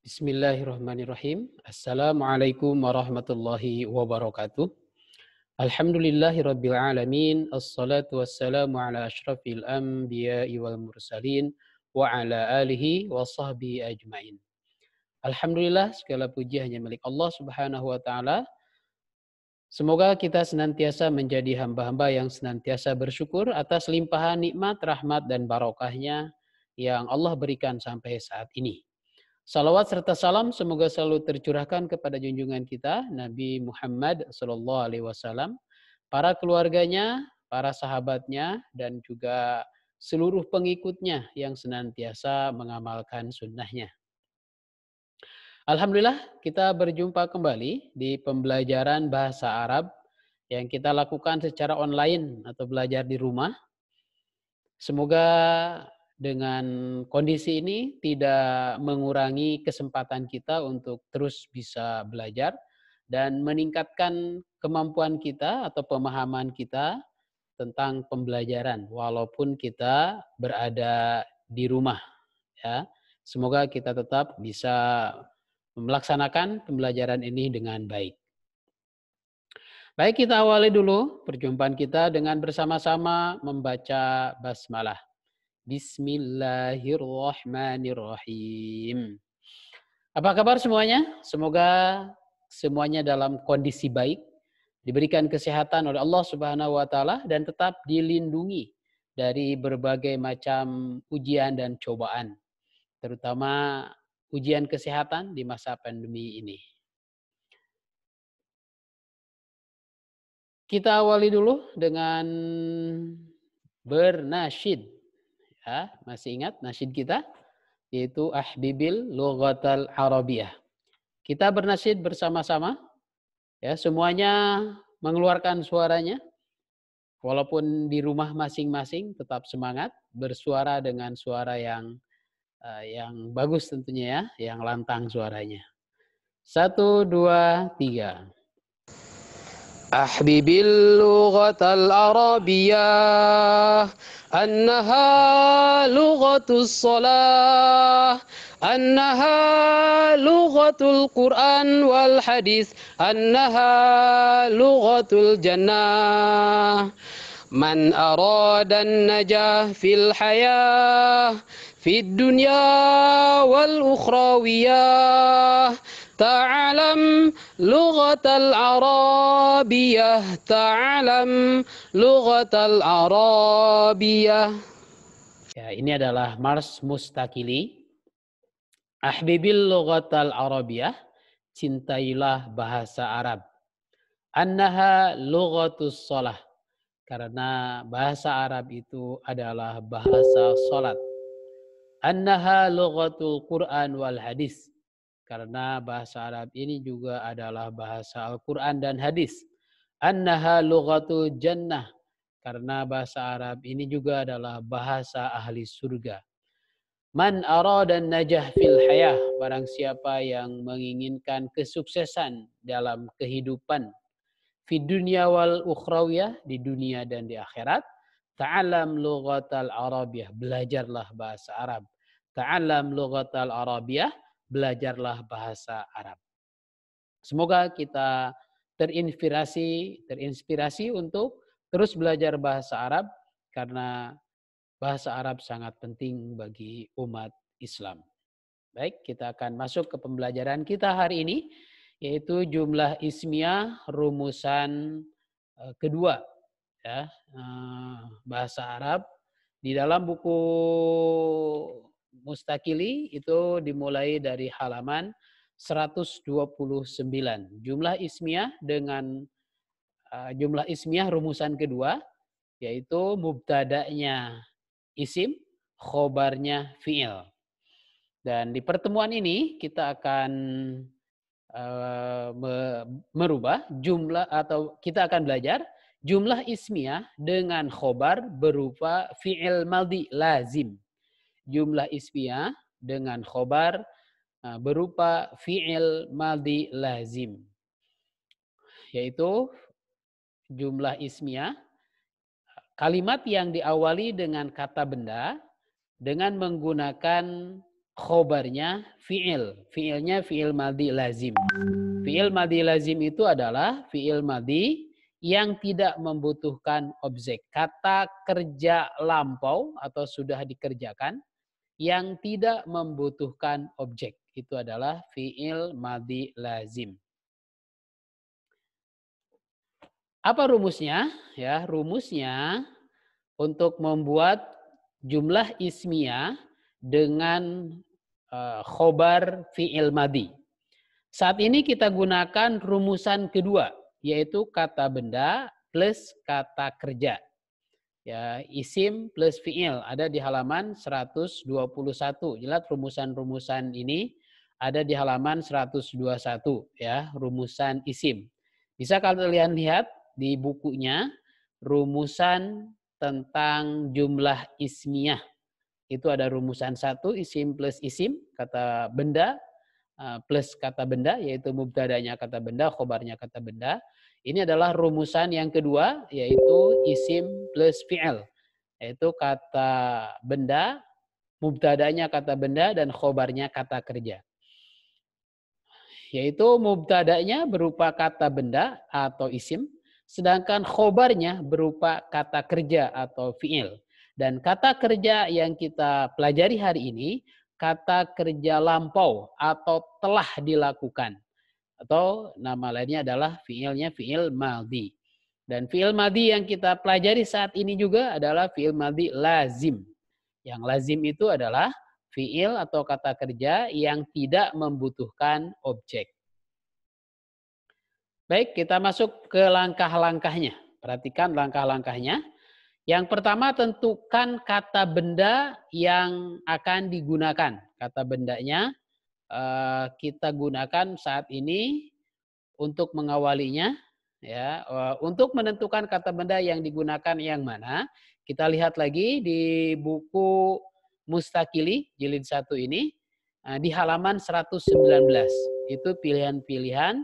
Bismillahirrahmanirrahim. Assalamualaikum warahmatullahi wabarakatuh. Alhamdulillahirabbil alamin. Assalatu wassalamu ala asyrafil anbiya'i wal mursalin wa ala alihi wa sahbihi ajmain. Alhamdulillah, segala puji hanya milik Allah Subhanahu wa taala. Semoga kita senantiasa menjadi hamba-hamba yang senantiasa bersyukur atas limpahan nikmat, rahmat dan barokahnya yang Allah berikan sampai saat ini. Salawat serta salam semoga selalu tercurahkan kepada junjungan kita Nabi Muhammad Sallallahu Alaihi Wasallam, para keluarganya, para sahabatnya, dan juga seluruh pengikutnya yang senantiasa mengamalkan sunnahnya. Alhamdulillah kita berjumpa kembali di pembelajaran bahasa Arab yang kita lakukan secara online atau belajar di rumah. Semoga dengan kondisi ini tidak mengurangi kesempatan kita untuk terus bisa belajar dan meningkatkan kemampuan kita atau pemahaman kita tentang pembelajaran walaupun kita berada di rumah, ya. Semoga kita tetap bisa melaksanakan pembelajaran ini dengan baik. Baik, kita awali dulu perjumpaan kita dengan bersama-sama membaca basmalah. Bismillahirrahmanirrahim. Apa kabar semuanya? Semoga semuanya dalam kondisi baik, diberikan kesehatan oleh Allah Subhanahu wa taala dan tetap dilindungi dari berbagai macam ujian dan cobaan, terutama ujian kesehatan di masa pandemi ini. Kita awali dulu dengan bernasyid. Ya, masih ingat nasyid kita? Yaitu Ahbibil Lughatal Arabiyah. Kita bernasyid bersama-sama, ya, semuanya mengeluarkan suaranya. Walaupun di rumah masing-masing tetap semangat, bersuara dengan suara yang bagus tentunya ya, yang lantang suaranya. 1, 2, 3. أحبب اللغة العربية أنها لغة الصلاة أنها لغة القرآن والحديث أنها لغة الجنة من أراد النجاة في الحياة في الدنيا والأخروية تعلم لغة العربية تعلم لغة العربية. Ya, ini adalah Mars Mustakili. Ahbibil lughatal arabiyah, cintailah bahasa Arab. Annaha lughatus shalah, karena bahasa Arab itu adalah bahasa salat. Annaha lughatul Quran wal hadis, karena bahasa Arab ini juga adalah bahasa Al-Quran dan hadis. Annaha lughatul jannah, karena bahasa Arab ini juga adalah bahasa ahli surga. Man aradan najah fil hayah, barang siapa yang menginginkan kesuksesan dalam kehidupan, fid dunya wal ukhrawiyah, di dunia dan di akhirat, ta'allam lughatal arabiyah, belajarlah bahasa Arab. Ta'allam lughatal arabiyah, belajarlah bahasa Arab. Semoga kita terinspirasi untuk terus belajar bahasa Arab karena bahasa Arab sangat penting bagi umat Islam. Baik, kita akan masuk ke pembelajaran kita hari ini, yaitu jumlah ismiyah rumusan kedua, ya, bahasa Arab. Di dalam buku Mustakili itu dimulai dari halaman 129. Jumlah ismiyah dengan jumlah ismiyah rumusan kedua, yaitu mubtada'nya isim, khobarnya fi'il. Dan di pertemuan ini kita akan merubah jumlah, atau kita akan belajar jumlah ismiyah dengan khobar berupa fi'il madhi lazim. Jumlah ismiyah dengan khobar berupa fi'il madhi lazim. Yaitu jumlah ismiyah, kalimat yang diawali dengan kata benda dengan menggunakan khobarnya fi'il. Fi'ilnya fi'il madhi lazim. Fi'il madhi lazim itu adalah fi'il madhi yang tidak membutuhkan objek. Kata kerja lampau atau sudah dikerjakan yang tidak membutuhkan objek. Itu adalah fi'il madhi lazim. Apa rumusnya? Ya, rumusnya untuk membuat jumlah ismiyah dengan khobar fi'il madhi. Saat ini kita gunakan rumusan kedua, yaitu kata benda plus kata kerja. Ya, isim plus fi'il ada di halaman 121. Jelas rumusan-rumusan ini ada di halaman 121 ya, rumusan isim. Bisa kalian lihat di bukunya rumusan tentang jumlah ismiyah. Itu ada rumusan 1 isim plus isim, kata benda plus kata benda, yaitu mubtadanya kata benda, khobarnya kata benda. Ini adalah rumusan yang kedua, yaitu isim plus fi'il, yaitu kata benda, mubtadanya kata benda, dan khobarnya kata kerja. Yaitu mubtadanya berupa kata benda atau isim, sedangkan khobarnya berupa kata kerja atau fi'il. Dan kata kerja yang kita pelajari hari ini, kata kerja lampau atau telah dilakukan. Atau nama lainnya adalah fi'ilnya fi'il madhi. Dan fi'il madhi yang kita pelajari saat ini juga adalah fi'il madhi lazim. Yang lazim itu adalah fi'il atau kata kerja yang tidak membutuhkan objek. Baik, kita masuk ke langkah-langkahnya. Perhatikan langkah-langkahnya. Yang pertama, tentukan kata benda yang akan digunakan. Kata bendanya kita gunakan saat ini untuk mengawalinya. Ya, untuk menentukan kata benda yang digunakan yang mana, kita lihat lagi di buku Mustakili jilid 1 ini di halaman 119. Itu pilihan-pilihan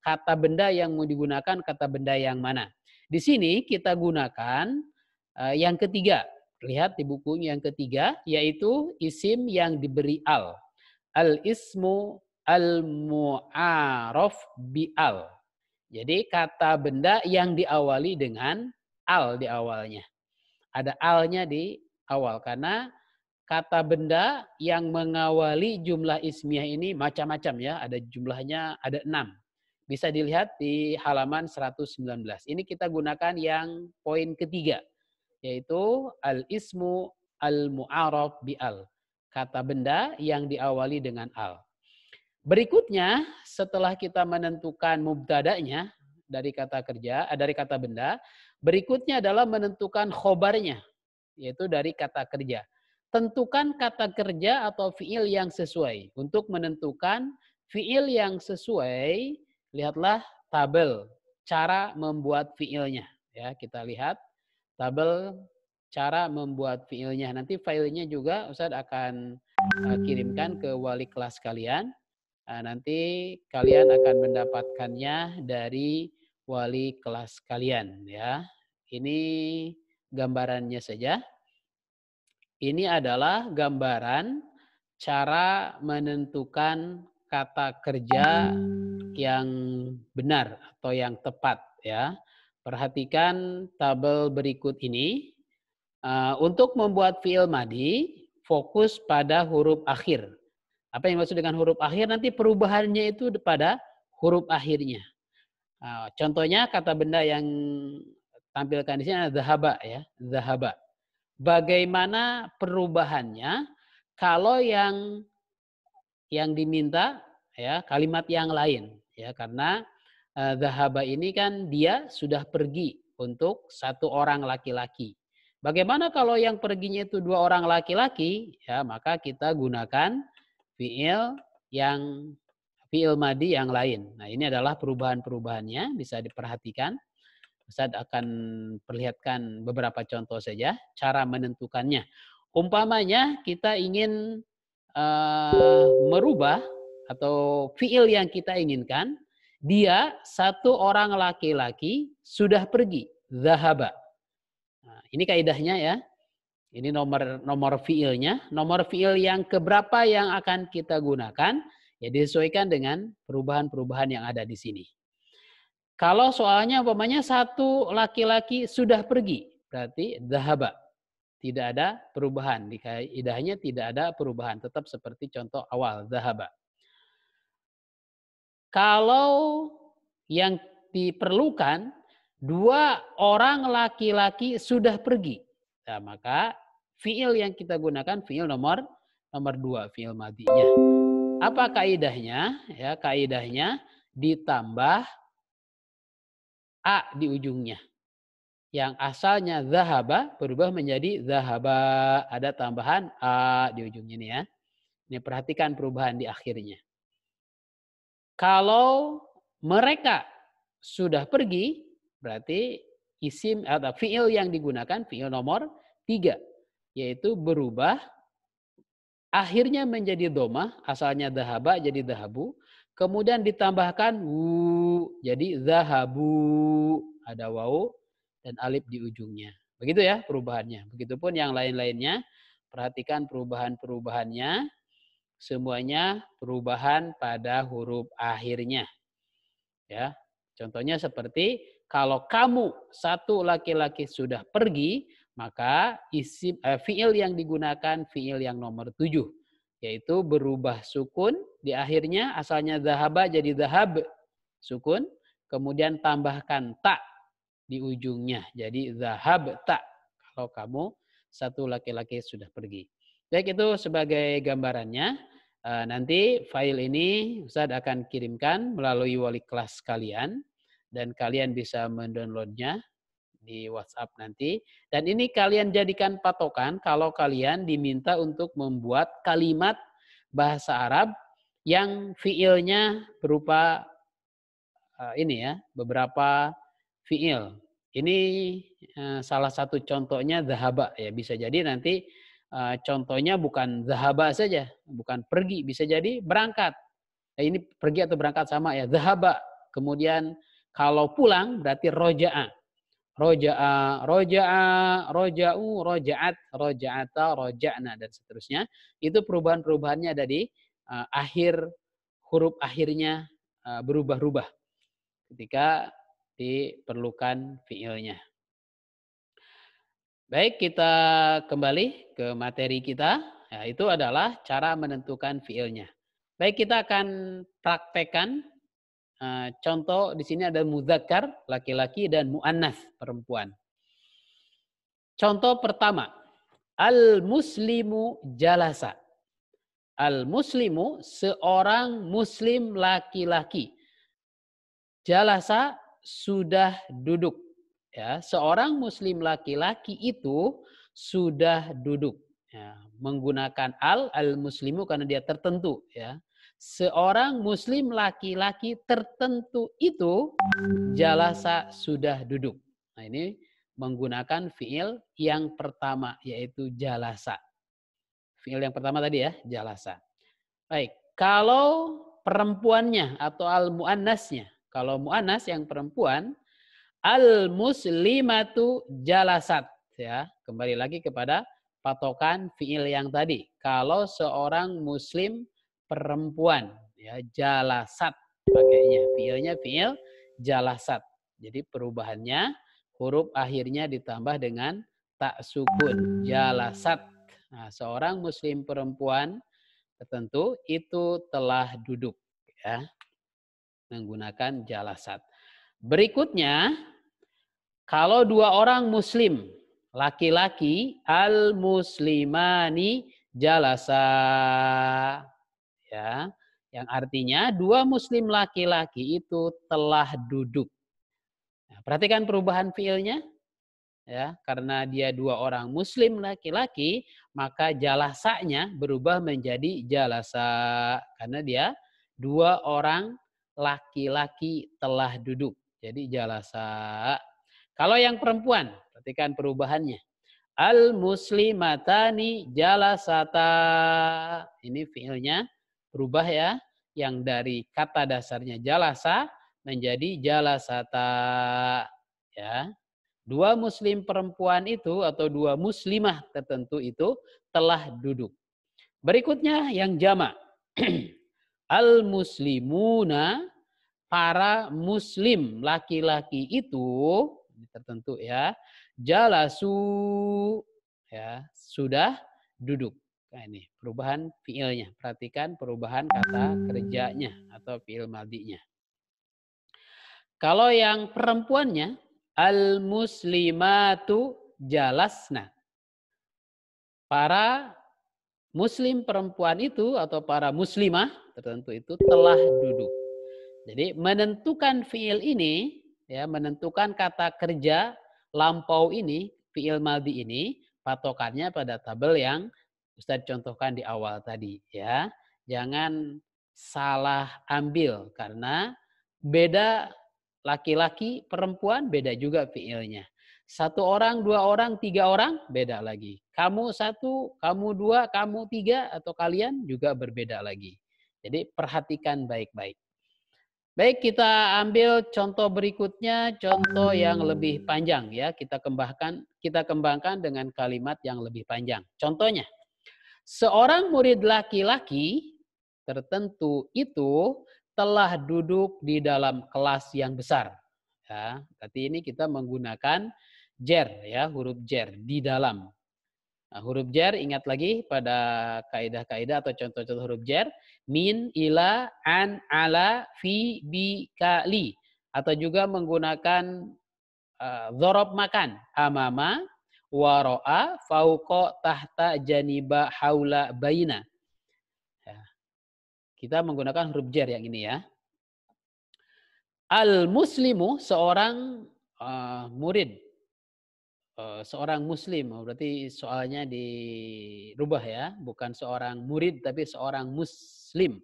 kata benda yang mau digunakan, kata benda yang mana. Di sini kita gunakan yang ketiga. Lihat di buku yang ketiga, yaitu isim yang diberi al. Al-ismu al-mu'araf bi-al. Jadi kata benda yang diawali dengan al di awalnya. Ada alnya di awal karena kata benda yang mengawali jumlah ismiyah ini macam-macam ya. Ada jumlahnya ada 6. Bisa dilihat di halaman 119. Ini kita gunakan yang poin ketiga, yaitu al-ismu al-mu'araf bi-al. Kata benda yang diawali dengan al. Berikutnya, setelah kita menentukan mubtada'nya dari kata kerja, dari kata benda, berikutnya adalah menentukan khobarnya, yaitu dari kata kerja. Tentukan kata kerja atau fi'il yang sesuai. Untuk menentukan fi'il yang sesuai, lihatlah tabel cara membuat fi'ilnya. Ya, kita lihat tabel cara membuat fi'ilnya. Nanti filenya juga Ustadz akan kirimkan ke wali kelas kalian. Nanti kalian akan mendapatkannya dari wali kelas kalian ya. Ini gambarannya saja. Ini adalah gambaran cara menentukan kata kerja yang benar atau yang tepat ya. Perhatikan tabel berikut ini. Untuk membuat fi'il madhi, fokus pada huruf akhir. Apa yang maksud dengan huruf akhir? Nanti perubahannya itu pada huruf akhirnya. Contohnya kata benda yang tampilkan di sini adalah zahaba ya, zahaba. Bagaimana perubahannya kalau yang diminta ya kalimat yang lain ya, karena zahaba ini kan dia sudah pergi untuk satu orang laki-laki. Bagaimana kalau yang perginya itu 2 orang laki-laki? Ya, maka kita gunakan fi'il madhi yang lain. Nah, ini adalah perubahan-perubahannya, bisa diperhatikan. Ustadz akan perlihatkan beberapa contoh saja cara menentukannya. Umpamanya kita ingin merubah atau fi'il yang kita inginkan, dia 1 orang laki-laki sudah pergi, zahaba. Nah, ini kaidahnya ya. Ini nomor fiilnya. Nomor fiil yang keberapa yang akan kita gunakan, ya disesuaikan dengan perubahan-perubahan yang ada di sini. Kalau soalnya umpamanya satu laki-laki sudah pergi, berarti dhahaba. Tidak ada perubahan. Di kaidahnya tidak ada perubahan. Tetap seperti contoh awal, dhahaba. Kalau yang diperlukan, dua orang laki-laki sudah pergi. Nah, maka fiil yang kita gunakan fiil nomor 2, fiil madinya. Apa kaidahnya? Ya, kaidahnya ditambah a di ujungnya. Yang asalnya zahaba berubah menjadi zahaba. Ada tambahan a di ujungnya nih ya. Ini perhatikan perubahan di akhirnya. Kalau mereka sudah pergi, berarti isim atau fiil yang digunakan fiil nomor 3, yaitu berubah akhirnya menjadi domah, asalnya dahaba jadi dahabu, kemudian ditambahkan wu jadi zahabu, ada wawu dan alif di ujungnya. Begitu ya perubahannya. Begitupun yang lain-lainnya, perhatikan perubahan-perubahannya. Semuanya perubahan pada huruf akhirnya. Ya, contohnya seperti kalau kamu satu laki-laki sudah pergi, maka fiil yang digunakan fiil yang nomor 7, yaitu berubah sukun di akhirnya, asalnya zahaba jadi zahab, sukun, kemudian tambahkan ta di ujungnya jadi zahab ta. Kalau kamu satu laki-laki sudah pergi. Baik, itu sebagai gambarannya. Nanti file ini Ustadz akan kirimkan melalui wali kelas kalian dan kalian bisa mendownloadnya di WhatsApp nanti. Dan ini kalian jadikan patokan kalau kalian diminta untuk membuat kalimat bahasa Arab yang fiilnya berupa ini ya, beberapa fiil. Ini salah satu contohnya zahaba ya, bisa jadi nanti contohnya bukan zahaba saja, bukan pergi, bisa jadi berangkat. Ini pergi atau berangkat sama ya, zahaba. Kemudian kalau pulang berarti roja'a. Roja'a, roja'a, roja'u, roja'at, roja'ata, roja'na dan seterusnya. Itu perubahan-perubahannya ada di akhir huruf akhirnya berubah-ubah ketika diperlukan fiilnya. Baik, kita kembali ke materi kita. Ya, itu adalah cara menentukan fiilnya. Baik, kita akan praktekkan contoh di sini ada mudzakkar laki-laki dan muannas perempuan. Contoh pertama, al-muslimu jalasa. Al-muslimu seorang muslim laki-laki. Jalasa sudah duduk. Ya, seorang muslim laki-laki itu sudah duduk. Ya, menggunakan al-muslimu karena dia tertentu. Ya. Seorang muslim laki-laki tertentu itu jalasa sudah duduk. Nah, ini menggunakan fiil yang pertama yaitu jalasa. Fiil yang pertama tadi ya, jalasa. Baik, kalau perempuannya atau al-muannasnya. Kalau muannas yang perempuan, al-muslimatu jalasat. Ya, kembali lagi kepada patokan fiil yang tadi. Kalau seorang muslim perempuan, ya jalasat pakainya. Fiilnya fiil jalasat. Jadi perubahannya huruf akhirnya ditambah dengan tak sukun, jalasat. Nah, seorang muslim perempuan tertentu itu telah duduk, ya, menggunakan jalasat. Berikutnya, kalau dua orang muslim laki-laki, al-muslimani jalasa, ya, yang artinya dua muslim laki-laki itu telah duduk. Nah, perhatikan perubahan fiilnya. Ya, karena dia dua orang muslim laki-laki, maka jalasanya berubah menjadi jalasa karena dia dua orang laki-laki telah duduk. Jadi jalasa. Kalau yang perempuan, perhatikan perubahannya. Al-muslimatani jalasata. Ini fiilnya berubah ya, yang dari kata dasarnya jalasa menjadi jalasata. Ya. Dua muslim perempuan itu atau dua muslimah tertentu itu telah duduk. Berikutnya yang jamak. Al-muslimuna, para muslim laki-laki itu tertentu ya, jalasu, ya, sudah duduk. Nah, ini perubahan fiilnya. Perhatikan perubahan kata kerjanya atau fiil madinya. Kalau yang perempuannya, al-muslimatu jalasna. Para muslim perempuan itu atau para muslimah tertentu itu telah duduk. Jadi menentukan fiil ini, ya, menentukan kata kerja lampau ini, fiil maldi ini, patokannya pada tabel yang Ustadz contohkan di awal tadi, ya. Jangan salah ambil karena beda laki-laki, perempuan beda juga fiilnya. Satu orang, dua orang, tiga orang beda lagi. Kamu satu, kamu dua, kamu tiga atau kalian juga berbeda lagi. Jadi perhatikan baik-baik. Baik, kita ambil contoh berikutnya, contoh yang lebih panjang ya. Kita kembangkan dengan kalimat yang lebih panjang. Contohnya, seorang murid laki-laki tertentu itu telah duduk di dalam kelas yang besar. Ya, berarti ini kita menggunakan jer ya, huruf jer di dalam. Nah, huruf jar ingat lagi pada kaidah-kaidah atau contoh-contoh huruf jar, min, ila, an, ala, fi, bi, ka, li. Atau juga menggunakan dzarab makan, amama, waro'a, fauqa, tahta, janiba, haula, baina. Ya. Kita menggunakan huruf jar yang ini ya. Al-muslimu, seorang murid, seorang muslim, berarti soalnya dirubah ya, bukan seorang murid tapi seorang muslim.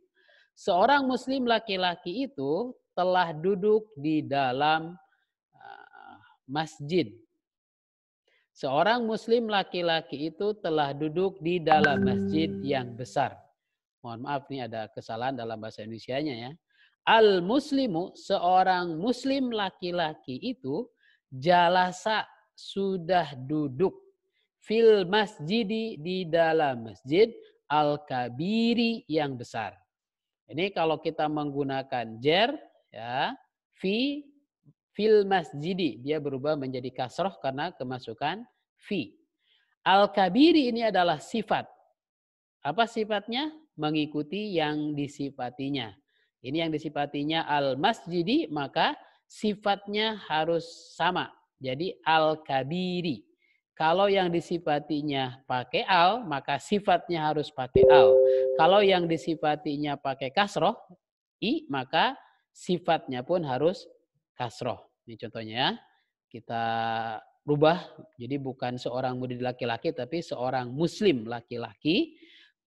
Seorang muslim laki-laki itu telah duduk di dalam masjid. Seorang muslim laki-laki itu telah duduk di dalam masjid yang besar. Mohon maaf nih ada kesalahan dalam bahasa Indonesianya ya. Al-muslimu, seorang muslim laki-laki itu jalasa, sudah duduk, fil masjidi, di dalam masjid, al-kabiri, yang besar. Ini kalau kita menggunakan jer ya, fil masjidi, dia berubah menjadi kasroh karena kemasukan fi. Al-kabiri ini adalah sifat. Apa sifatnya? Mengikuti yang disifatinya. Ini yang disifatinya al-masjidi, maka sifatnya harus sama. Jadi al-kabiri. Kalau yang disifatinya pakai al, maka sifatnya harus pakai al. Kalau yang disifatinya pakai kasroh, i, maka sifatnya pun harus kasroh. Ini contohnya ya. Kita rubah, jadi bukan seorang murid laki-laki, tapi seorang muslim laki-laki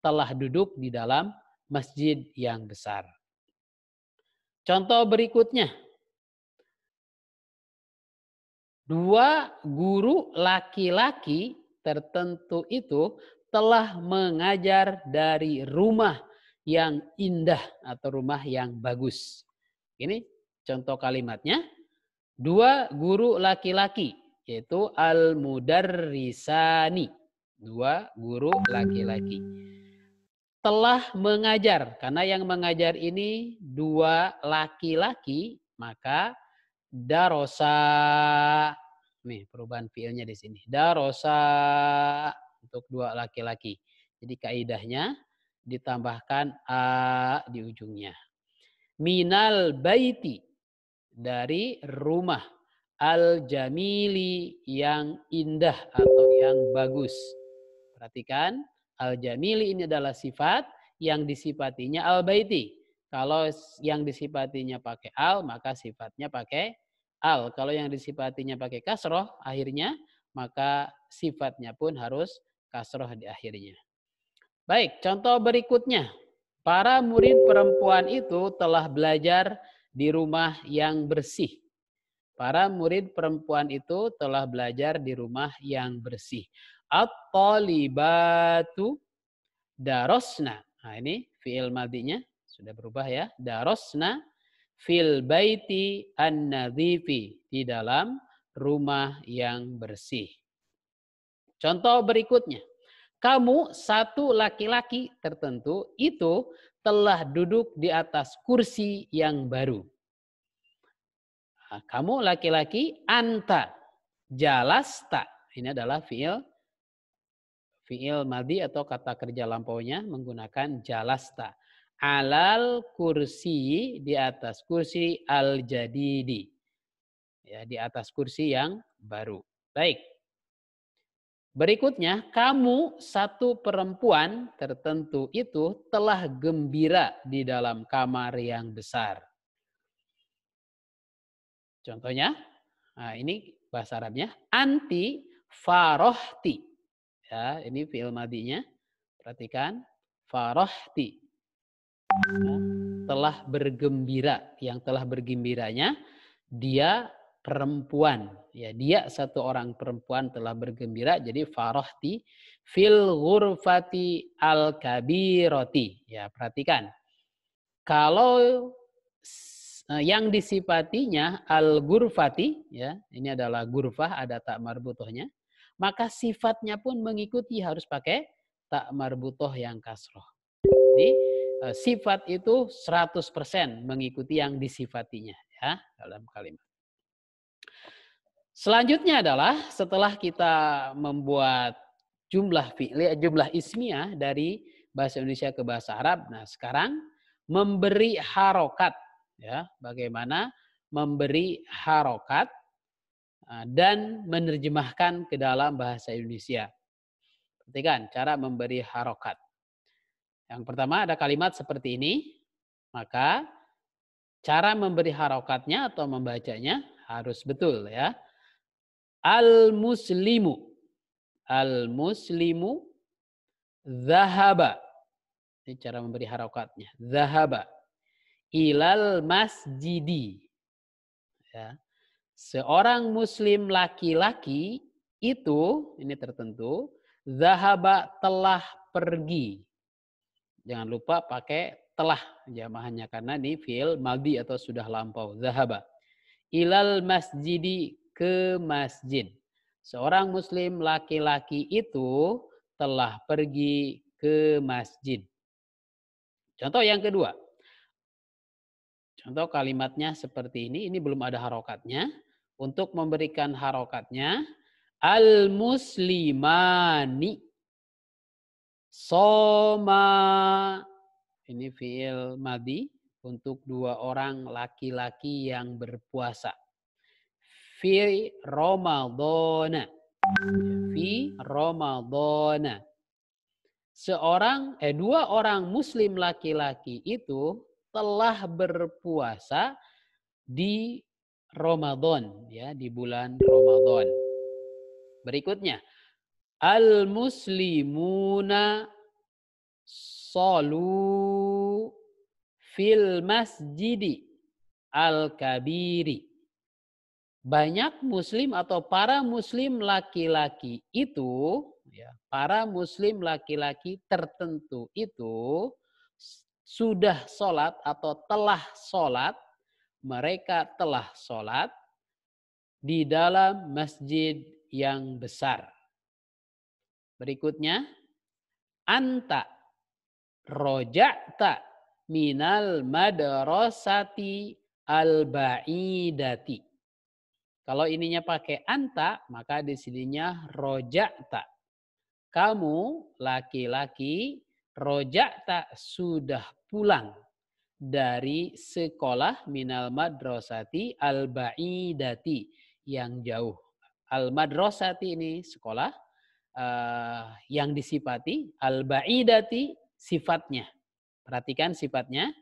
telah duduk di dalam masjid yang besar. Contoh berikutnya. Dua guru laki-laki tertentu itu telah mengajar dari rumah yang indah atau rumah yang bagus. Ini contoh kalimatnya. Dua guru laki-laki, yaitu al-mudarrisani. Dua guru laki-laki telah mengajar. Karena yang mengajar ini dua laki-laki, maka darosa. Nih perubahan fiilnya di sini. Darosa untuk dua laki-laki. Jadi kaidahnya ditambahkan a di ujungnya. Minal baiti, dari rumah, al-jamili, yang indah atau yang bagus. Perhatikan, al-jamili ini adalah sifat, yang disifatinya al-baiti. Kalau yang disifatinya pakai al, maka sifatnya pakai al. Kalau yang disifatinya pakai kasroh, akhirnya, maka sifatnya pun harus kasroh di akhirnya. Baik, contoh berikutnya. Para murid perempuan itu telah belajar di rumah yang bersih. Para murid perempuan itu telah belajar di rumah yang bersih. At-talibatu darosna. Nah ini fi'il madinya sudah berubah ya. Darosna fil baiti an-nadhifi, di dalam rumah yang bersih. Contoh berikutnya. Kamu satu laki-laki tertentu itu telah duduk di atas kursi yang baru. Nah, kamu laki-laki anta jalasta. Ini adalah fiil madhi atau kata kerja lampaunya menggunakan jalasta. Alal kursi di atas kursi al-jadidi. Ya, di atas kursi yang baru. Baik. Berikutnya, kamu satu perempuan tertentu itu telah gembira di dalam kamar yang besar. Contohnya, nah ini bahasa Arabnya, anti farohti. Ya, ini fi'il madinya. Perhatikan, farohti. Ya, telah bergembira. Yang telah bergembiranya, dia perempuan, ya dia satu orang perempuan telah bergembira, jadi farohti fil ghurfati al kabiroti. Ya perhatikan, kalau yang disifatinya al ghurfati, ya ini adalah ghurfah, ada tak marbutohnya, maka sifatnya pun mengikuti harus pakai tak marbutoh yang kasroh. Jadi sifat itu 100% mengikuti yang disifatinya, ya dalam kalimat. Selanjutnya adalah setelah kita membuat jumlah fi'li, jumlah ismiyah dari bahasa Indonesia ke bahasa Arab. Nah, sekarang memberi harokat, ya, bagaimana memberi harokat dan menerjemahkan ke dalam bahasa Indonesia. Perhatikan cara memberi harokat. Yang pertama ada kalimat seperti ini, maka cara memberi harokatnya atau membacanya harus betul, ya. Al-muslimu. Al-muslimu zahaba. Ini cara memberi harokatnya. Zahaba. Ilal masjidi. Ya. Seorang muslim laki-laki itu, ini tertentu, zahaba telah pergi. Jangan lupa pakai telah jamahannya karena ini fi'il madhi atau sudah lampau. Zahaba. Ilal masjidi, ke masjid. Seorang muslim laki-laki itu telah pergi ke masjid. Contoh yang kedua. Contoh kalimatnya seperti ini belum ada harokatnya. Untuk memberikan harokatnya, al-muslimani soma. Ini fi'il madhi untuk dua orang laki-laki yang berpuasa. Fi Ramadhana. Fi Ramadhana. Dua orang muslim laki-laki itu telah berpuasa di Ramadan, ya, di bulan Ramadan. Berikutnya, al-muslimuna salu fil masjidi al-kabiri. Banyak muslim atau para muslim laki-laki itu, ya, para muslim laki-laki tertentu itu sudah sholat atau telah sholat, mereka telah sholat di dalam masjid yang besar. Berikutnya, anta roja'ta minal madrasati al-ba'idati. Kalau ininya pakai anta, maka di sininya roja'ta. Kamu laki-laki roja'ta sudah pulang dari sekolah minal madrasati al-ba'idati yang jauh. Al-madrasati ini sekolah yang disifati, al-ba'idati sifatnya. Perhatikan sifatnya.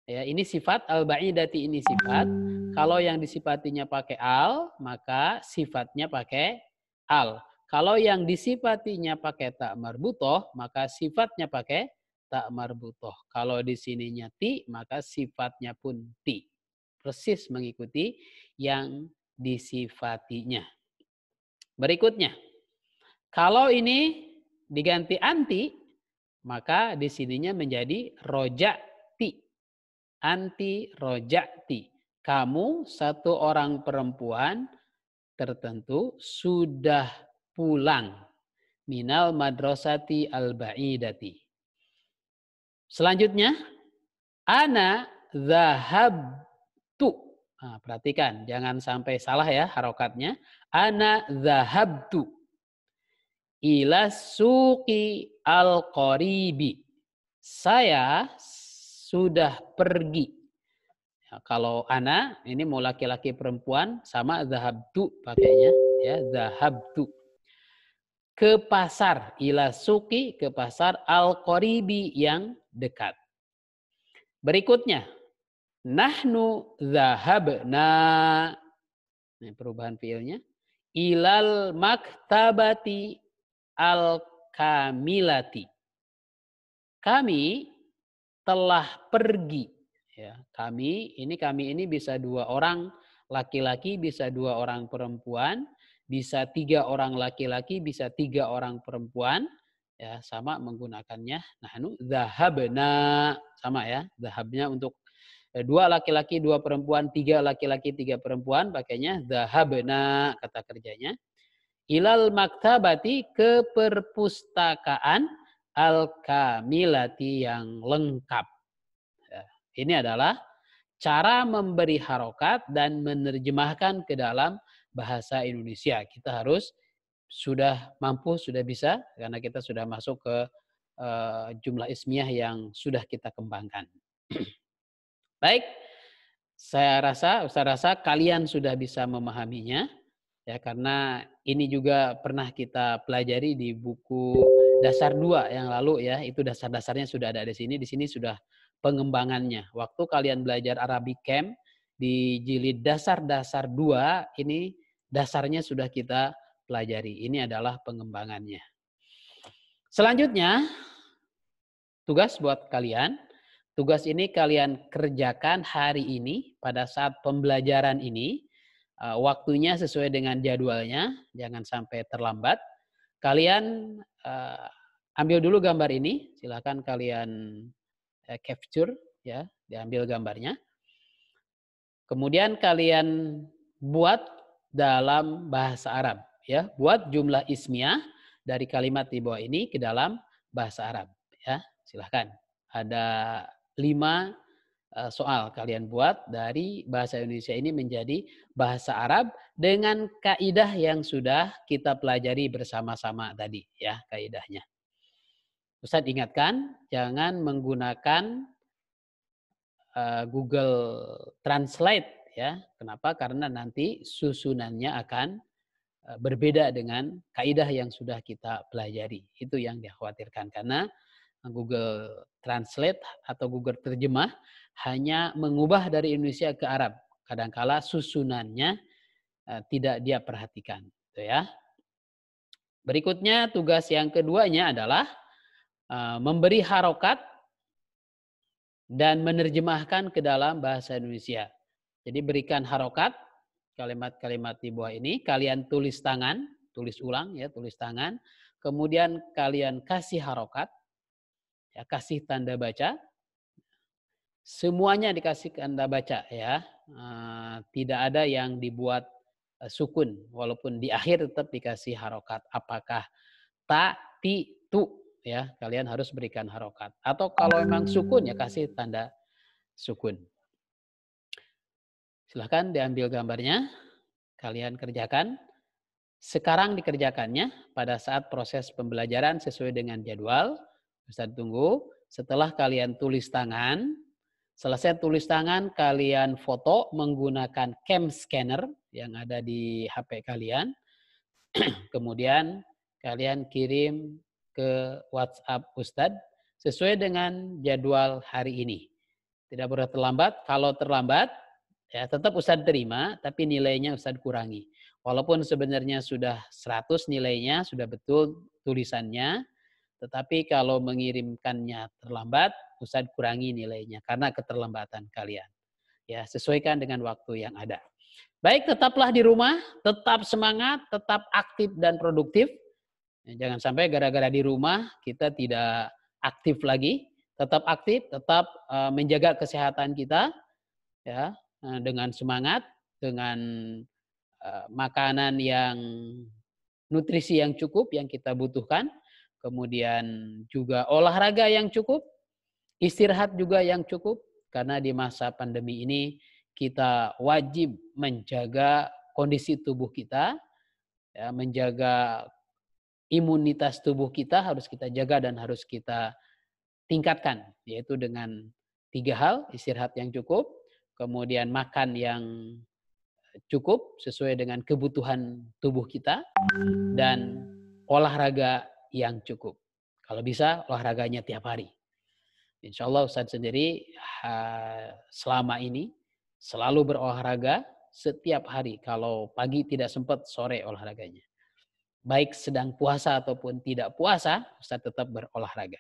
Ya, ini sifat, al-ba'idati ini sifat. Kalau yang disifatinya pakai al, maka sifatnya pakai al. Kalau yang disifatinya pakai tak marbutoh, maka sifatnya pakai tak marbutoh. Kalau di sininya ti, maka sifatnya pun ti. Persis mengikuti yang disifatinya. Berikutnya, kalau ini diganti anti, maka di sininya menjadi roja'ti. Anti roja'ti. Kamu satu orang perempuan tertentu sudah pulang minal madrasati al-ba'idati. Selanjutnya, ana zahabtu. Nah, perhatikan, jangan sampai salah ya harokatnya. Ana zahabtu ila suqi al-qaribi. Saya sudah pergi. Ya, kalau ana ini mau laki-laki perempuan sama zahabtu pakainya ya, zahabtu ke pasar, ila suqi ke pasar al-qaribi yang dekat. Berikutnya, nahnu zahabna. Ini perubahan fiilnya. Ilal maktabati al-kamilati. Kami telah pergi. Ya, kami ini bisa 2 orang laki-laki, bisa 2 orang perempuan, bisa 3 orang laki-laki, bisa 3 orang perempuan. Ya, sama menggunakannya nahnu zahabna, sama ya. Zahabnya untuk 2 laki-laki, 2 perempuan, 3 laki-laki, 3 perempuan, pakainya zahabna kata kerjanya. Ilal maktabati ke perpustakaan al-kamilati yang lengkap. Ya, ini adalah cara memberi harokat dan menerjemahkan ke dalam bahasa Indonesia. Kita harus sudah mampu, sudah bisa, karena kita sudah masuk ke jumlah ismiyah yang sudah kita kembangkan. Baik, Ustaz rasa kalian sudah bisa memahaminya. Ya, karena ini juga pernah kita pelajari di buku dasar 2 yang lalu ya, itu dasar-dasarnya sudah ada di sini. Di sini sudah pengembangannya. Waktu kalian belajar Arabic Camp di jilid dasar-dasar 2, ini dasarnya sudah kita pelajari. Ini adalah pengembangannya. Selanjutnya, tugas buat kalian. Tugas ini kalian kerjakan hari ini pada saat pembelajaran ini. Waktunya sesuai dengan jadwalnya, jangan sampai terlambat. Kalian ambil dulu gambar ini, silakan kalian capture ya, diambil gambarnya. Kemudian kalian buat dalam bahasa Arab ya, buat jumlah ismiyah dari kalimat di bawah ini ke dalam bahasa Arab ya. Silakan. Ada 5 soal kalian buat dari bahasa Indonesia ini menjadi bahasa Arab dengan kaidah yang sudah kita pelajari bersama-sama tadi ya, kaidahnya. Ustadz ingatkan jangan menggunakan Google Translate ya. Kenapa? Karena nanti susunannya akan berbeda dengan kaidah yang sudah kita pelajari. Itu yang dikhawatirkan karena Google Translate atau Google Terjemah hanya mengubah dari Indonesia ke Arab. Kadangkala susunannya tidak dia perhatikan. Gitu ya. Berikutnya tugas yang keduanya adalah memberi harokat dan menerjemahkan ke dalam bahasa Indonesia. Jadi berikan harokat kalimat-kalimat di bawah ini. Kalian tulis tangan, tulis ulang ya, tulis tangan. Kemudian kalian kasih harokat. Ya, kasih tanda baca, semuanya dikasih tanda baca ya, tidak ada yang dibuat sukun, walaupun di akhir tetap dikasih harokat. Apakah ta, ti, tu ya, kalian harus berikan harokat. Atau kalau memang sukun ya kasih tanda sukun. Silahkan diambil gambarnya, kalian kerjakan. Sekarang dikerjakannya pada saat proses pembelajaran sesuai dengan jadwal. Ustaz tunggu. Setelah kalian tulis tangan, selesai tulis tangan, kalian foto menggunakan cam scanner yang ada di HP kalian. Kemudian kalian kirim ke WhatsApp Ustadz sesuai dengan jadwal hari ini. Tidak boleh terlambat. Kalau terlambat, ya tetap Ustadz terima, tapi nilainya Ustadz kurangi. Walaupun sebenarnya sudah 100 nilainya, sudah betul tulisannya, tetapi kalau mengirimkannya terlambat, Ustadz kurangi nilainya karena keterlambatan kalian. Ya, sesuaikan dengan waktu yang ada. Baik, tetaplah di rumah, tetap semangat, tetap aktif dan produktif. Jangan sampai gara-gara di rumah kita tidak aktif lagi. Tetap aktif, tetap menjaga kesehatan kita ya, dengan semangat, dengan makanan yang nutrisi yang cukup yang kita butuhkan, kemudian juga olahraga yang cukup, istirahat juga yang cukup, karena di masa pandemi ini kita wajib menjaga kondisi tubuh kita, ya, menjaga imunitas tubuh kita harus kita jaga dan harus kita tingkatkan, yaitu dengan 3 hal, istirahat yang cukup, kemudian makan yang cukup sesuai dengan kebutuhan tubuh kita, dan olahraga yang cukup. Kalau bisa olahraganya tiap hari. Insya Allah Ustadz sendiri selama ini selalu berolahraga setiap hari. Kalau pagi tidak sempat, sore olahraganya. Baik sedang puasa ataupun tidak puasa, Ustadz tetap berolahraga.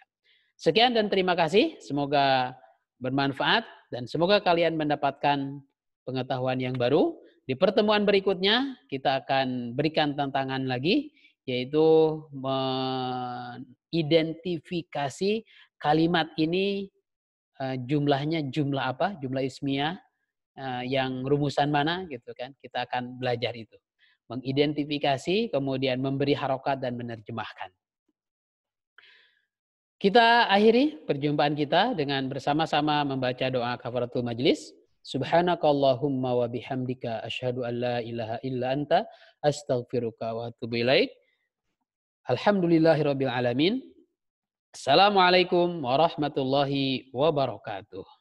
Sekian dan terima kasih. Semoga bermanfaat dan semoga kalian mendapatkan pengetahuan yang baru. Di pertemuan berikutnya kita akan berikan tantangan lagi, yaitu mengidentifikasi kalimat ini jumlahnya jumlah apa, jumlah ismiyah yang rumusan mana gitu kan. Kita akan belajar itu. Mengidentifikasi, kemudian memberi harokat dan menerjemahkan. Kita akhiri perjumpaan kita dengan bersama-sama membaca doa kafaratul majlis. Subhanakallahumma wa bihamdika asyhadu an la ilaha illa anta astaghfiruka wa atubu ilaik. Alhamdulillahirabbil alamin. Assalamualaikum warahmatullahi wabarakatuh.